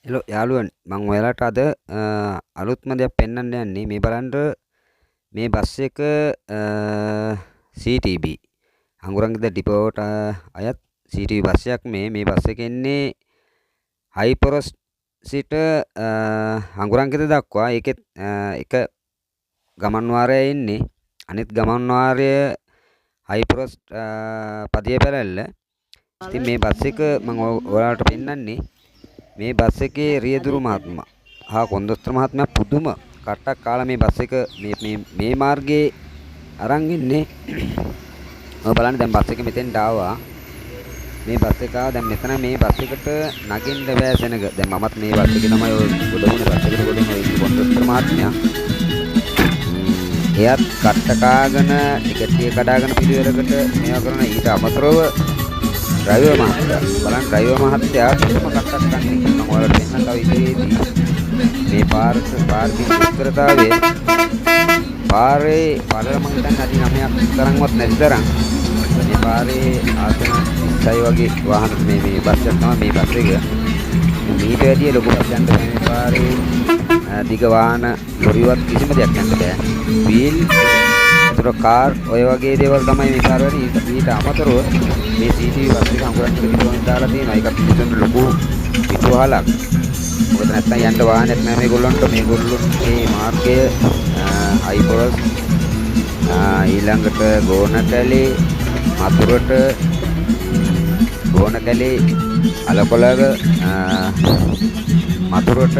Hello යාළුවනේ මම ඔයාලට අද අලුත්ම දෙයක් පෙන්වන්න යන්නේ මේ බලන්න මේ බස් එක CTB අංගුරන්ගිද ඩිපෝට අයත් CTB බස් එකක් මේ බස් එක එන්නේ හයිපොරස් සිට අංගුරන්ගිද දක්වා ඒකෙත් එක ගමන් වාරය ඉන්නේ අනිත් ගමන් වාරය හයිපොරස් පදිය පැලැල්ල. ඉතින් මේ බස් එක මම ඔයාලට පෙන්වන්නේ මේ බස් එකේ රියදුරු මහත්මයා හා කොන්දොස්තර මහත්මයා පුදුම කට්ටක් කාලා මේ බස් එක මේ මාර්ගයේ අරන් ඉන්නේ. ඔය බලන්න දැන් බස් එක මෙතෙන්ට ආවා. මේ බස් එක ආවා දැන් මෙතන මේ බස් එකට නගින්න බෑ සෙනග. දැන් මමත් මේ බස් එකේ තමයි ඔය ගොඩමුණ බස් එකට ගොඩමුණ ඔය කොන්දොස්තර මහත්මයා. එයත් කට්ට කාගෙන ටිකට් එක කඩාගෙන පිළිවෙලකට මේවා කරන ඊට අමතරව ඩ්‍රයිවර් මහත්තයා බලන්න ඩ්‍රයිවර් මහත්තයා පුදුම කට්ටක් කන්නේ මම ඔයාලට පෙන්නන්න තව ඉදිරියේදී මේ පාර්කින් දුෂ්කරතාවයේ පාරේ පාරේ මම හිතන්නේ අඩි 9ක් තරම්වත් නැති තරම් මේ පාරේ ආසන 30යි වගේ වාහන මේ බස් එක තමයි මේ බස් එක මීට වැඩිය ලොකු බස් යන්න බෑ මේ පාරේ දිග වාහන ලොරිවත් කිසිම දෙයක් යන්න බෑ වීල් ඒතර කාර් ඔය වගේ දේවල් තමයි මේ පාර වල ඊට අමතරව මේ CTB බස් එක අංගුරන්ගිද ඩිපෝෙන් දාලා තියෙනවා. ඒකත් පිටුන ලොකු පිටුවහලක්. මොකද නැත්නම් යන්න වාහනයක් නැහැ මේගොල්ලොන්ට. මේ මාර්ගය හයිපොරස් ඊළඟට ගෝනකැලේ මතුරට ගෝනකැලේ අලකොලග මතුරට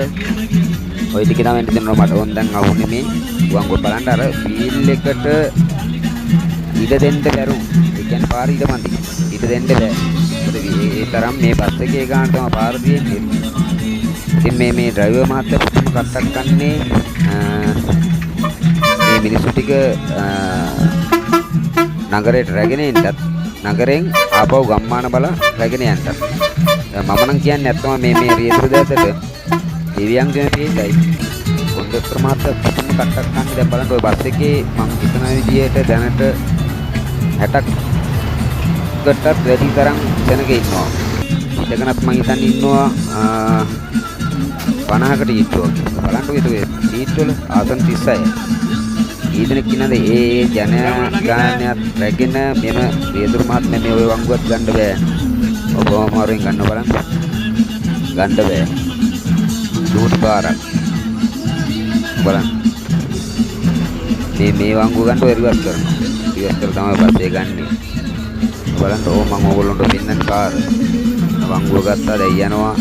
ඔය ටික තමයි එන්න දෙනවා මට. ඕන් දැන් අවුනේ මේ ගුවන් බලන්න අර වීල් එකට ඉඩ දෙන්න බැරුම්. ඒ කියන්නේ පාර ඉඩ මන්දි. ඉඩ දෙන්න බෑ. මොකද ඒ තරම් මේ බස් එකේ ගාන තමයි පාර තියෙන්නේ. ඉතින් මේ ඩ්‍රයිවර් මහත්තයා පුදුම කට්ටක් කන්නේ මේ මිනිස්සු ටික නගරයට රැගෙන එන්නත් නගරෙන් ආපහු ගම්මාන බල රැගෙන යන්නත්. මම නම් කියන්නේ නැත්තම මේ රියදුරු දැසට දෙවියන් දෙන තේජයි. කොන්දොස්තර මහත්තයා පුදුම කට්ටක් කන්නේ. දැන් බලන්න ඔය බස් එකේ මම හිතන විදියට දැනට 60කටත් වැඩි තරම් දෙනක ඉන්නවා. ඊටකනත් මම හිතන්නේ ඉන්නවා 50කට ඉන්නවා. බලන්න ඔය සීට් වල ආසන 36. ඊදෙනෙක් ඉන්නද ඒ ජනගානයක් රැගෙන මෙම රියදුරු මහත්මයා මේ ඔය වංගුවත් ගන්න බෑ. ඔබ අමාරුවෙන් ගන්න බලන්න. ගන්න බෑ. දුට පාරක්. බලන්න. මේ වංගුව ගන්න ඔය රිවර්ස් කරනවා. රිවර්ස් කරලා තමයි බස් එක ගන්නේ. බලන්න ඕ මම ඕගොල්ලන්ට දෙන්නත් කාර් වංගුව ගත්තා දැන් යනවා